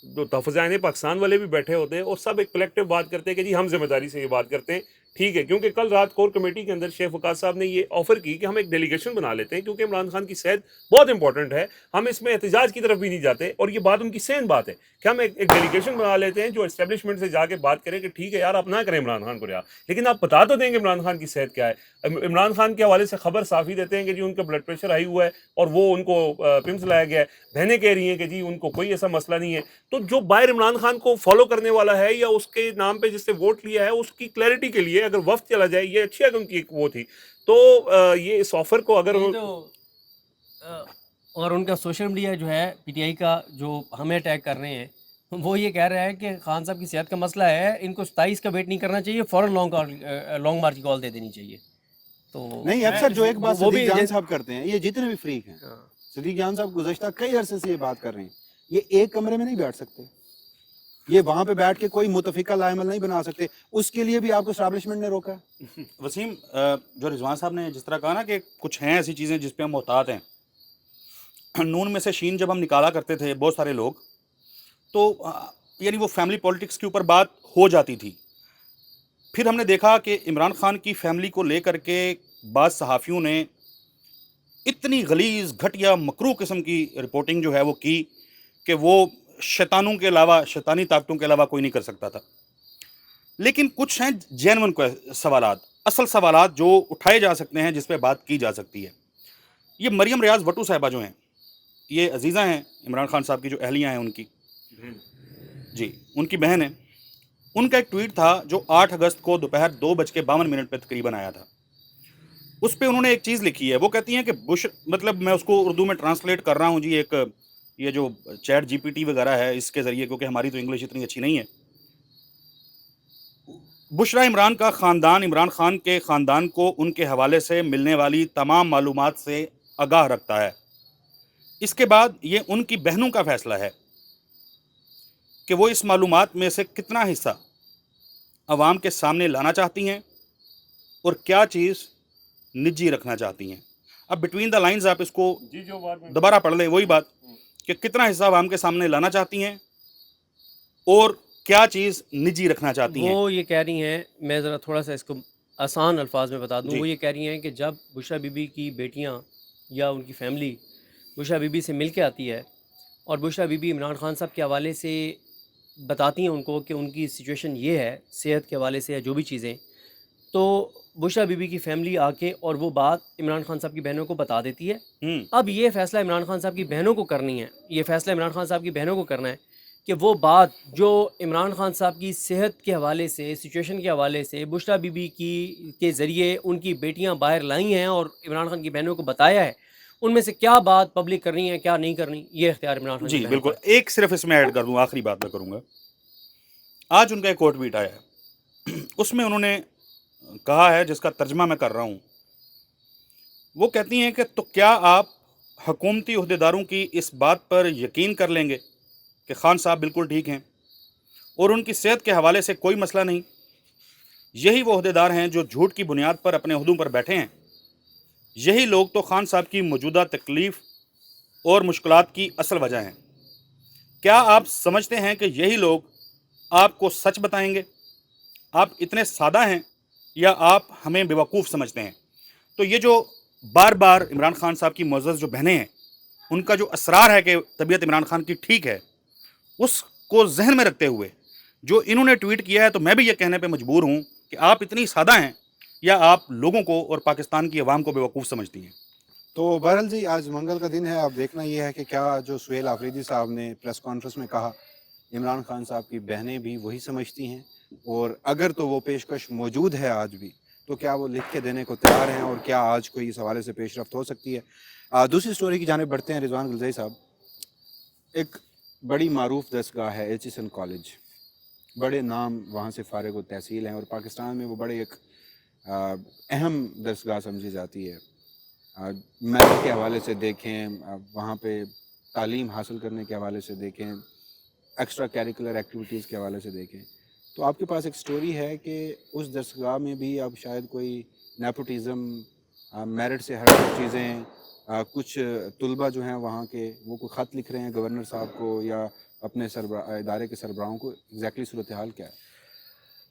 تو تحفظ عین پاکستان والے بھی بیٹھے ہوتے ہیں، اور سب ایک کلیکٹیو بات کرتے ہیں کہ جی ہم ذمہ داری سے یہ بات کرتے ہیں. ٹھیک ہے، کیونکہ کل رات کور کمیٹی کے اندر شیخ وقاص صاحب نے یہ آفر کی کہ ہم ایک ڈیلیگیشن بنا لیتے ہیں، کیونکہ عمران خان کی صحت بہت امپورٹنٹ ہے، ہم اس میں احتجاج کی طرف بھی نہیں جاتے. اور یہ بات ان کی سین بات ہے کہ ہم ایک ڈیلیگیشن بنا لیتے ہیں جو اسٹیبلشمنٹ سے جا کے بات کریں کہ ٹھیک ہے یار آپ نہ کریں عمران خان کو رہا، لیکن آپ بتا تو دیں کہ عمران خان کی صحت کیا ہے. عمران خان کے حوالے سے خبر صاف ہی دیتے ہیں کہ جی ان کا بلڈ پریشر ہائی ہوا ہے اور وہ ان کو پمس لایا گیا ہے. بہنیں کہہ رہی ہیں کہ جی ان کو کوئی ایسا مسئلہ نہیں ہے. تو جو باہر عمران خان کو فالو کرنے والا ہے یا اس کے نام پہ جس سے ووٹ لیا ہے، اس کی کلیئرٹی کے لیے اگر وفد چلا جائے، یہ اچھی ہے کہ ان کی ایک وہ تھی. تو یہ اس آفر کو اگر اور ان کا سوشل میڈیا جو ہے پی ٹی آئی کا جو ہمیں اٹیک کر رہے ہیں، وہ یہ کہہ رہا ہے کہ خان صاحب کی صحت کا مسئلہ ہے، ان کو 27 کا ویٹ نہیں کرنا چاہیے، فوراً لانگ مارچ کی کال دے دینی چاہیے. تو نہیں اکثر جو ایک بات وہ بھی صدیق جان صاحب کرتے ہیں، یہ جتنے بھی فریق ہیں، صدیق جان صاحب گزشتہ کئی عرصے سے یہ بات کر رہے ہیں، یہ ایک کمرے میں نہیں بیٹھ سکتے، یہ وہاں پہ بیٹھ کے کوئی متفقہ لا عمل نہیں بنا سکتے. اس کے لیے بھی آپ کو اسٹیبلشمنٹ نے روکا. وسیم، جو رضوان صاحب نے جس طرح کہا نا کہ کچھ ہیں ایسی چیزیں جس پہ ہم محتاط ہیں. نون میں سے شین جب ہم نکالا کرتے تھے بہت سارے لوگ، تو یعنی وہ فیملی پولیٹکس کے اوپر بات ہو جاتی تھی. پھر ہم نے دیکھا کہ عمران خان کی فیملی کو لے کر کے بعض صحافیوں نے اتنی غلیظ گھٹیا مکروہ قسم کی رپورٹنگ جو ہے وہ کی کہ وہ شیطانوں کے علاوہ، شیطانی طاقتوں کے علاوہ کوئی نہیں کر سکتا تھا. لیکن کچھ ہیں جینون سوالات، اصل سوالات جو اٹھائے جا سکتے ہیں، جس پہ بات کی جا سکتی ہے. یہ مریم ریاض بٹو صاحبہ جو ہیں، یہ عزیزہ ہیں عمران خان صاحب کی، جو اہلیہ ہیں ان کی، جی ان کی بہن ہیں. ان کا ایک ٹویٹ تھا جو 8 اگست کو دوپہر 2:52 پہ تقریباً آیا تھا. اس پہ انہوں نے ایک چیز لکھی ہے. وہ کہتی ہیں کہ بش مطلب میں اس کو اردو میں ٹرانسلیٹ کر رہا ہوں جی, ایک یہ جو چیٹ جی پی ٹی وغیرہ ہے اس کے ذریعے, کیونکہ ہماری تو انگلش اتنی اچھی نہیں ہے. بشرا عمران کا خاندان عمران خان کے خاندان کو ان کے حوالے سے ملنے والی تمام معلومات سے آگاہ رکھتا ہے. اس کے بعد یہ ان کی بہنوں کا فیصلہ ہے کہ وہ اس معلومات میں سے کتنا حصہ عوام کے سامنے لانا چاہتی ہیں اور کیا چیز نجی رکھنا چاہتی ہیں. اب بٹوین دا لائنز آپ اس کو جی جو بات میں دوبارہ پڑھ لیں, وہی بات کہ کتنا حصہ عوام کے سامنے لانا چاہتی ہیں اور کیا چیز نجی رکھنا چاہتی ہیں. وہ یہ کہہ رہی ہیں, میں ذرا تھوڑا سا اس کو آسان الفاظ میں بتا دوں, جی وہ یہ کہہ رہی ہیں کہ جب بشرا بی بی کی بیٹیاں یا ان کی فیملی بشرا بی بی سے مل کے آتی ہے اور بشرا بی بی عمران خان صاحب کے حوالے سے بتاتی ہیں ان کو کہ ان کی سچویشن یہ ہے صحت کے حوالے سے یا جو بھی چیزیں, تو بشرا بی بی کی فیملی آ کے اور وہ بات عمران خان صاحب کی بہنوں کو بتا دیتی ہے. ہوں اب یہ فیصلہ عمران خان صاحب کی بہنوں کو کرنی ہے, یہ فیصلہ عمران خان صاحب کی بہنوں کو کرنا ہے کہ وہ بات جو عمران خان صاحب کی صحت کے حوالے سے, سچویشن کے حوالے سے بشرا بی بی کے ذریعے ان کی بیٹیاں باہر لائی ہیں اور عمران خان کی بہنوں کو بتایا ہے, ان میں سے کیا بات پبلک کرنی ہے کیا نہیں کرنی, یہ اختیار عمران خان کی جی بہنوں بالکل. کا ہے. ایک صرف اس میں ایڈ کر دوں, آخری بات میں کروں گا. آج ان کا ایک کوٹ ٹویٹ آیا ہے, اس میں انہوں نے کہا ہے, جس کا ترجمہ میں کر رہا ہوں. وہ کہتی ہیں کہ تو کیا آپ حکومتی عہدیداروں کی اس بات پر یقین کر لیں گے کہ خان صاحب بالکل ٹھیک ہیں اور ان کی صحت کے حوالے سے کوئی مسئلہ نہیں. یہی وہ عہدیدار ہیں جو جھوٹ کی بنیاد پر اپنے عہدوں پر بیٹھے ہیں. یہی لوگ تو خان صاحب کی موجودہ تکلیف اور مشکلات کی اصل وجہ ہیں. کیا آپ سمجھتے ہیں کہ یہی لوگ آپ کو سچ بتائیں گے؟ آپ اتنے سادہ ہیں یا آپ ہمیں بیوقوف سمجھتے ہیں؟ تو یہ جو بار بار عمران خان صاحب کی معزز جو بہنیں ہیں, ان کا جو اصرار ہے کہ طبیعت عمران خان کی ٹھیک ہے, اس کو ذہن میں رکھتے ہوئے جو انہوں نے ٹویٹ کیا ہے, تو میں بھی یہ کہنے پہ مجبور ہوں کہ آپ اتنی سادہ ہیں یا آپ لوگوں کو اور پاکستان کی عوام کو بیوقوف سمجھتی ہیں. تو بہرحال جی آج منگل کا دن ہے, اب دیکھنا یہ ہے کہ کیا جو سہیل آفریدی صاحب نے پریس کانفرنس میں کہا عمران خان صاحب کی بہنیں بھی وہی سمجھتی ہیں, اور اگر تو وہ پیشکش موجود ہے آج بھی تو کیا وہ لکھ کے دینے کو تیار ہیں, اور کیا آج کوئی اس حوالے سے پیش رفت ہو سکتی ہے. دوسری سٹوری کی جانب بڑھتے ہیں. رضوان گلزئی صاحب, ایک بڑی معروف دستگاہ ہے ایچیسن کالج, بڑے نام وہاں سے فارغ و تحصیل ہیں اور پاکستان میں وہ بڑے ایک اہم دستگاہ سمجھی جاتی ہے. میرٹ کے حوالے سے دیکھیں, وہاں پہ تعلیم حاصل کرنے کے حوالے سے دیکھیں, ایکسٹرا کیریکولر ایکٹیویٹیز کے حوالے سے دیکھیں, تو آپ کے پاس ایک سٹوری ہے کہ اس دستگاہ میں بھی اب شاید کوئی نیپوٹزم, میرٹ سے ہٹ کر چیزیں, کچھ طلبہ جو ہیں وہاں کے وہ کوئی خط لکھ رہے ہیں گورنر صاحب کو یا اپنے ادارے کے سربراہوں کو. ایگزیکٹلی صورتحال کیا ہے؟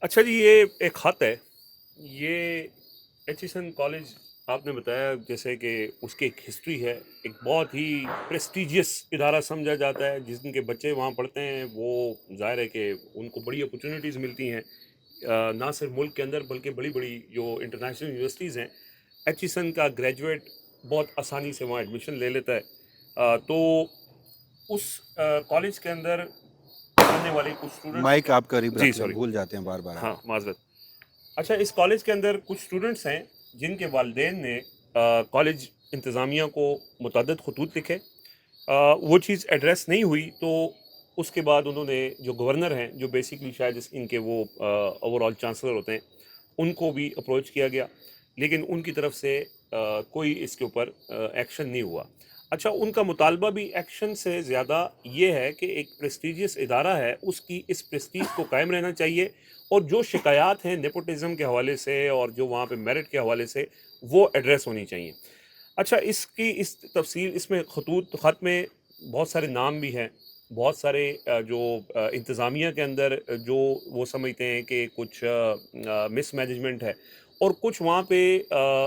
اچھا جی, یہ ایک خط ہے. یہ ایچیسن کالج آپ نے بتایا جیسے کہ اس کی ایک ہسٹری ہے, ایک بہت ہی پریسٹیجیس ادارہ سمجھا جاتا ہے. جن کے بچے وہاں پڑھتے ہیں وہ ظاہر ہے کہ ان کو بڑی اپرچونیٹیز ملتی ہیں, نہ صرف ملک کے اندر بلکہ بڑی بڑی جو انٹرنیشنل یونیورسٹیز ہیں. ایچیسن کا گریجویٹ بہت آسانی سے وہاں ایڈمیشن لے لیتا ہے. تو اس کالج کے اندر پڑھنے والے کچھ اسٹوڈنٹس, مائک آپ قریب جی رکھ لیں, سوری, بھول جاتے ہیں بار بار. ہاں معذرت. اچھا, اس کالج کے اندر کچھ اسٹوڈنٹس ہیں جن کے والدین نے کالج انتظامیہ کو متعدد خطوط لکھے. وہ چیز ایڈریس نہیں ہوئی تو اس کے بعد انہوں نے جو گورنر ہیں, جو بیسکلی شاید ان کے وہ اوور آل چانسلر ہوتے ہیں, ان کو بھی اپروچ کیا گیا, لیکن ان کی طرف سے کوئی اس کے اوپر ایکشن نہیں ہوا. اچھا, ان کا مطالبہ بھی ایکشن سے زیادہ یہ ہے کہ ایک پریسٹیجیس ادارہ ہے, اس کی اس پریسٹیج کو قائم رہنا چاہیے, اور جو شکایات ہیں نیپوٹزم کے حوالے سے اور جو وہاں پہ میرٹ کے حوالے سے وہ ایڈریس ہونی چاہیے. اچھا, اس تفصیل اس میں خط میں بہت سارے نام بھی ہیں, بہت سارے جو انتظامیہ کے اندر جو وہ سمجھتے ہیں کہ کچھ مس مینجمنٹ ہے, اور کچھ وہاں پہ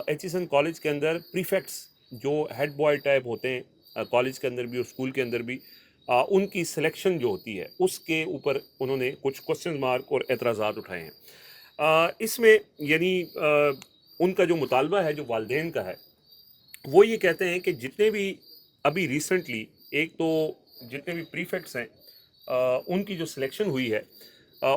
ایچیسن کالج کے اندر پریفیکٹس جو ہیڈ بوائے ٹائپ ہوتے ہیں کالج کے اندر بھی اور اسکول کے اندر بھی, ان کی سلیکشن جو ہوتی ہے اس کے اوپر انہوں نے کچھ کوسچن مارک اور اعتراضات اٹھائے ہیں. اس میں یعنی ان کا جو مطالبہ ہے جو والدین کا ہے, وہ یہ کہتے ہیں کہ جتنے بھی ابھی ریسنٹلی ایک تو جتنے بھی پریفیکٹس ہیں ان کی جو سلیکشن ہوئی ہے,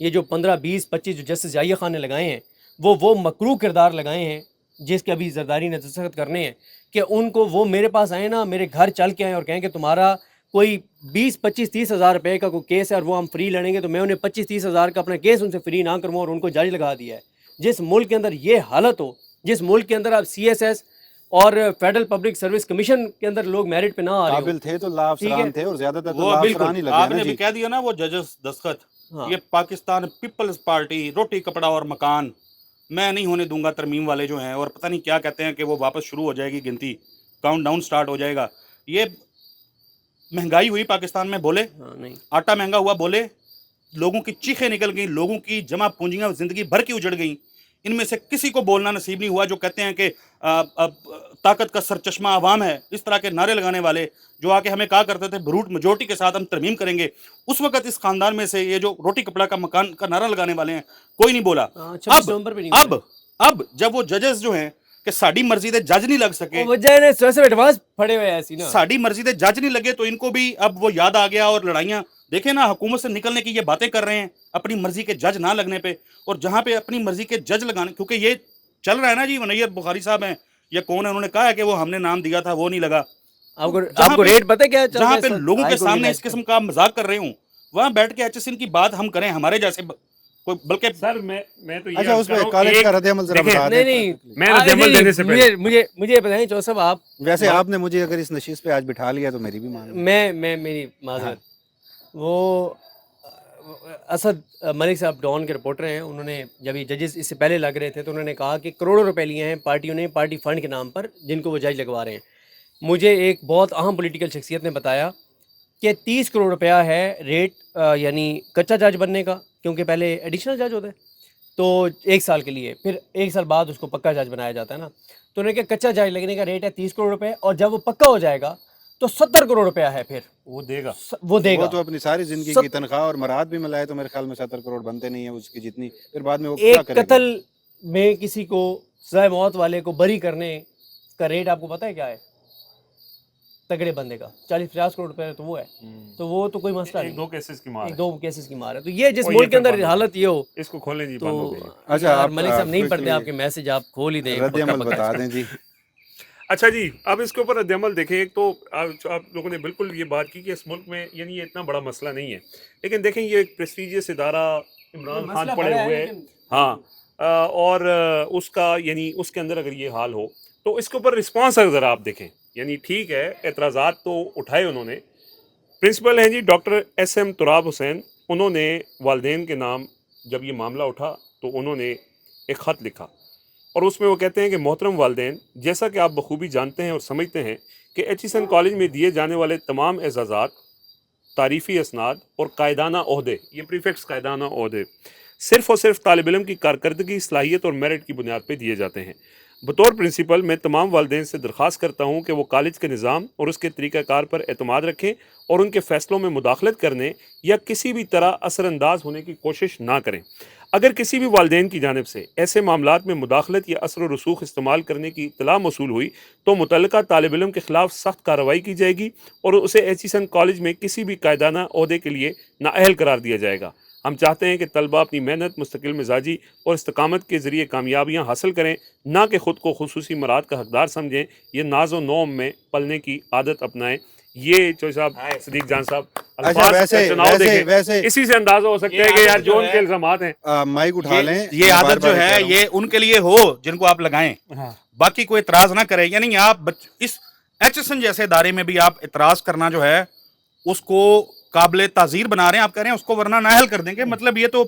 یہ جو 15 20 25 جو جسٹس یحییٰ خان نے لگائے ہیں وہ مکروہ کردار لگائے ہیں جس کے ابھی زرداری نے دستخط کرنے ہیں کہ ان کو وہ میرے پاس آئیں نا، میرے گھر چل کے آئیں اور کہیں کہ تمہارا کوئی 20 25 30 ہزار روپے کا کوئی کیس ہے اور وہ ہم فری لڑیں گے، تو میں انہیں 25 30 ہزار کا اپنا کیس ان سے فری نہ کروں اور ان کو جج لگا دیا ہے۔ جس ملک کے اندر یہ حالت ہو، جس ملک کے اندر اب CSS اور فیڈرل پبلک سروس کمیشن کے اندر لوگ میرٹ پہ نہ آ رہے قابل تھے تو لا ٹھیک افسران ہے، تھے، اور زیادہ تر تو وہ لا بالکل افسران ہی لگے آپ ہیں نے نا بھی جی۔ کہہ دیا نا وہ ججز دستخط، ہاں یہ پاکستان پیپلز پارٹی روٹی کپڑا اور مکان میں نہیں ہونے دوں گا ترمیم والے جو ہیں، اور پتہ نہیں کیا کہتے ہیں کہ وہ واپس شروع ہو جائے گی گنتی، کاؤنٹ ڈاؤن سٹارٹ ہو جائے گا۔ یہ مہنگائی ہوئی پاکستان میں بولے، ہاں نہیں آٹا مہنگا ہوا بولے، لوگوں کی چیخیں نکل گئیں، لوگوں کی جمع پونجیاں زندگی بھر کی اجڑ گئیں، ان میں سے کسی کو بولنا نصیب نہیں ہوا جو کہتے ہیں کہ طاقت کا سرچشمہ عوام ہے، اس طرح کے نعرے لگانے والے جو آ کے ہمیں کہا کرتے تھے بروٹ میجورٹی کے ساتھ ہم ترمیم کریں گے، اس وقت اس خاندان میں سے یہ جو روٹی کپڑا کا مکان کا نعرہ لگانے والے ہیں کوئی نہیں بولا۔ 26 نومبر پہ نہیں اب اب جب وہ ججز جو ہیں کہ ساڑی مرضی دے جج نہیں لگ سکے، وہ وجہ نے سویسے ایڈوانس پڑے ہوئے ایسی نا، ساڑی مرضی دے جج نہیں لگے، تو ان کو بھی اب وہ یاد آ گیا، اور لڑائیاں دیکھیں نا، حکومت سے نکلنے کی یہ باتیں کر رہے ہیں اپنی مرضی کے جج نہ لگنے پہ، اور جہاں پہ اپنی مرضی کے جج لگانے، کیونکہ یہ چل رہا ہے نا جی، منیر بخاری صاحب ہیں یا کون ہے، انہوں نے کہا ہے کہ وہ ہم نے نام دیا تھا وہ نہیں لگا۔ آپ کو جہاں پہ ریٹ پتہ کیا چل رہا جہاں ہے پہ اس وقت؟ لوگوں ہائی کے کورٹ سامنے کی اس قسم کا مذاق کر رہے ہوں، وہاں بیٹھ کے HSN کی بات ہم کریں ہمارے جیسے کوئی، بلکہ سر میں تو یہ اچھا عرض اس کر پہ رہا ہوں، کالج کا رد عمل ذرا دیکھیں، بتا دیں۔ نہیں میں رد عمل دینے سے پہلے مجھے بتائیں چو صاحب، آپ ویسے آپ نے مجھے اگر اس نشست پہ آج بٹھا لیا تو میری بھی مان لیں۔ میں میری معذرت، وہ اسد ملک صاحب ڈان کے رپورٹر ہیں، انہوں نے جب یہ ججز اس سے پہلے لگ رہے تھے تو انہوں نے کہا کہ کروڑوں روپے لیے ہیں پارٹیوں نے پارٹی فنڈ کے نام پر جن کو وہ جج لگوا رہے ہیں۔ مجھے ایک بہت اہم پولیٹیکل شخصیت نے بتایا کہ 30 کروڑ روپیہ ہے ریٹ یعنی کچا جج بننے کا، کیونکہ پہلے ایڈیشنل جج ہوتا ہے تو 1 سال کے لیے، پھر 1 سال بعد اس کو پکا جج بنایا جاتا ہے نا، تو انہوں نے کہا کچا جج لگنے کا ریٹ ہے 30 کروڑ روپے، اور جب وہ پکا ہو جائے گا تو 70 کروڑ روپیہ ہے، پھر وہ دے گا۔ وہ دے وہ گا۔ تو اپنی ساری زندگی کی تنخواہ اور مراد بھی ملائے تو میرے خیال میں 70 کروڑ بنتے نہیں ہیں اس کی جتنی، پھر بعد میں وہ کیا ایک کرے گا؟ قتل میں کسی کو سزائے موت والے کو بری کرنے کا ریٹ آپ کو پتہ ہے کیا ہے؟ تگڑے بندے کا 40-50 کروڑ روپے تو وہ ہے، تو وہ تو کوئی مسئلہ نہیں، 1-2 کیسز کی مار ایک ہے، 2 کیسز کی مار ہے، تو یہ جس اور ملک کے پھر اندر بند ہو حالت یہ ہو اس کو کھولیں جی، تو بند ہو گئی۔ اچھا اگر آپ ملک صاحب نہیں پڑھتے quickly آپ کے میسج آپ کھول ہی دیں رد پکا عمل پکا۔ بتا دیں جی۔ اچھا جی، اب اس کے اوپر رد عمل دیکھیں، ایک تو آپ لوگوں نے بالکل یہ بات کی کہ اس ملک میں یعنی یہ اتنا بڑا مسئلہ نہیں ہے، لیکن دیکھیں یہ ایک پریسٹیجیس ادارہ عمران خان مسئلہ پڑے بڑا ہے ہوئے، لیکن ہاں، اور اس کا یعنی اس کے اندر اگر یہ حال ہو تو اس کے اوپر رسپانس اگر ذرا آپ دیکھیں، یعنی ٹھیک ہے اعتراضات تو اٹھائے انہوں نے، پرنسپل ہیں جی ڈاکٹر SM تراب حسین، انہوں نے والدین کے نام جب یہ معاملہ اٹھا تو انہوں نے ایک خط لکھا، اور اس میں وہ کہتے ہیں کہ محترم والدین، جیسا کہ آپ بخوبی جانتے ہیں اور سمجھتے ہیں کہ HSN کالج میں دیے جانے والے تمام اعزازات، تعریفی اسناد اور قائدانہ عہدے، یہ پریفکس قائدانہ عہدے صرف اور صرف طالب علم کی کارکردگی، صلاحیت اور میرٹ کی بنیاد پہ دیے جاتے ہیں۔ بطور پرنسپل میں تمام والدین سے درخواست کرتا ہوں کہ وہ کالج کے نظام اور اس کے طریقہ کار پر اعتماد رکھیں اور ان کے فیصلوں میں مداخلت کرنے یا کسی بھی طرح اثر انداز ہونے کی کوشش نہ کریں۔ اگر کسی بھی والدین کی جانب سے ایسے معاملات میں مداخلت یا اثر و رسوخ استعمال کرنے کی اطلاع موصول ہوئی تو متعلقہ طالب علم کے خلاف سخت کارروائی کی جائے گی اور اسے HSN کالج میں کسی بھی قائدانہ عہدے کے لیے نااہل قرار دیا جائے گا۔ ہم چاہتے ہیں کہ طلبہ اپنی محنت، مستقل مزاجی اور استقامت کے ذریعے کامیابیاں حاصل کریں، نہ کہ خود کو خصوصی مراد کا حقدار سمجھیں، یہ ناز و نوم میں پلنے کی عادت اپنائیں۔ یہ چوہے صاحب، صدیق جان صاحب، اچھا الفاظ کا چناؤ دیکھیں، ویسے اسی سے اندازہ ہو سکتا ہے کہ یار جو ان کے الزامات ہیں۔ مائک اٹھا لیں، یہ میں بار عادت بار جو ہے کہہ رہا ہوں۔ یہ ان کے لیے ہو جن کو آپ لگائیں، باقی کوئی اعتراض نہ کرے، یعنی آپ اس HSN جیسے ادارے میں بھی آپ اعتراض کرنا جو ہے اس کو قابل تعزیر بنا رہے ہیں، آپ کہہ رہے ہیں اس کو ورنہ نااہل کر دیں گے، مطلب یہ تو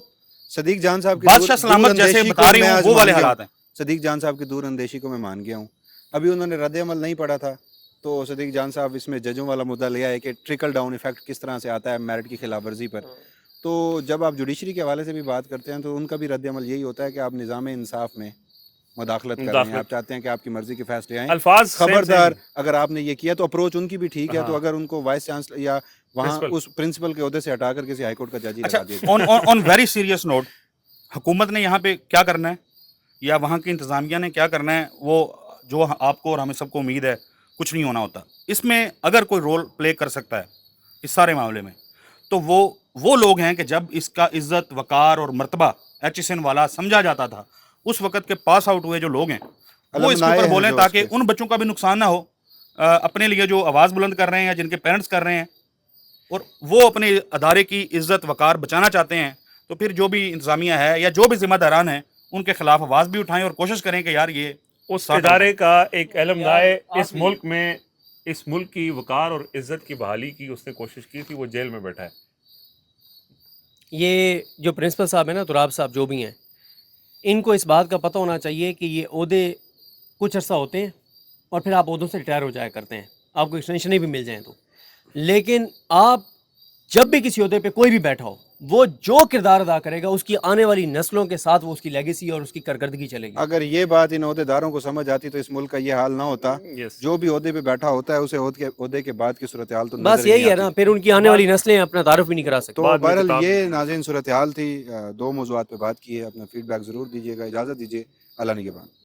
صدیق جان صاحب کی بادشاہ سلامت جیسے بتا رہے ہوں وہ والے حالات ہیں۔ صدیق جان صاحب کی دور اندیشی کو میں مان گیا ہوں۔ ابھی انہوں نے رد عمل نہیں پڑھا تھا تو صدیق جان صاحب اس میں ججوں والا مدعا لیا ہے کہ ٹرکل ڈاؤن ایفیکٹ کس طرح سے آتا ہے میرٹ کی خلاف ورزی پر۔ تو جب آپ جوڈیشری کے حوالے سے بھی بات کرتے ہیں تو ان کا بھی رد عمل یہی ہوتا ہے کہ آپ نظام انصاف میں مداخلت کر رہے ہیں، آپ چاہتے ہیں کہ آپ کی مرضی کے فیصلے آئیں۔ الفاظ خبردار اگر آپ نے یہ کیا تو اپروچ ان کی بھی ٹھیک ہے، تو اگر ان کو وائس چانسلر یا وہاں اس پرنسپل کے عہدے سے ہٹا کر کسی ہائی کورٹ کا جج ہی لگا دیا جائے۔ آن ویری سیریس نوٹ، حکومت نے یہاں پہ کیا کرنا ہے یا وہاں کی انتظامیہ نے کیا کرنا ہے، وہ جو آپ کو اور ہمیں سب کو امید ہے کچھ نہیں ہونا ہوتا۔ اس میں اگر کوئی رول پلے کر سکتا ہے اس سارے معاملے میں تو وہ وہ لوگ ہیں کہ جب اس کا عزت وقار اور مرتبہ HSN والا سمجھا جاتا تھا، اس وقت کے پاس آؤٹ ہوئے جو لوگ ہیں وہ اس کے المنائے اوپر ہیں بولیں جو اس تاکہ کے۔ ان بچوں کا بھی نقصان نہ ہو، اپنے لیے جو آواز بلند کر رہے ہیں یا جن کے پیرنٹس کر رہے ہیں اور وہ اپنے ادارے کی عزت وقار بچانا چاہتے ہیں، تو پھر جو بھی انتظامیہ ہے یا جو بھی ذمہ داران ہیں ان کے خلاف آواز بھی اٹھائیں اور کوشش کریں کہ یار یہ اس ساتھ ادارے کا ایک المنائے یار، اس ملک میں اس ملک کی وقار اور عزت کی بحالی کی اس نے کوشش کی تھی، وہ جیل میں بیٹھا ہے۔ یہ جو پرنسپل صاحب ہیں نا، تراب صاحب جو بھی ہیں، ان کو اس بات کا پتہ ہونا چاہیے کہ یہ عہدے کچھ عرصہ ہوتے ہیں اور پھر آپ عہدوں سے ریٹائر ہو جایا کرتے ہیں، آپ کو ایکسٹینشنیں بھی مل جائیں تو، لیکن آپ جب بھی کسی عہدے پہ کوئی بھی بیٹھا ہو، وہ جو کردار ادا کرے گا اس کی آنے والی نسلوں کے ساتھ وہ اس کی لیگیسی اور اس کی کارکردگی چلے گی۔ اگر یہ بات ان عہدیداروں کو سمجھ آتی تو اس ملک کا یہ حال نہ ہوتا۔ یس، جو بھی عہدے پہ بیٹھا ہوتا ہے اسے عہدے کے بعد کی صورتحال تو بس نظر ہی یہی نہیں ہے نا، آتی۔ پھر ان کی آنے والی نسلیں اپنا تعارف بھی نہیں کرا سکتی۔ تو بعد میں بہرحال کتاب یہ لکھی۔ ناظرین صورتحال تھی، دو موضوعات پہ بات کی ہے، اپنا فیڈ بیک ضرور دیجیے گا، اجازت دیجیے، اللہ نگہبان۔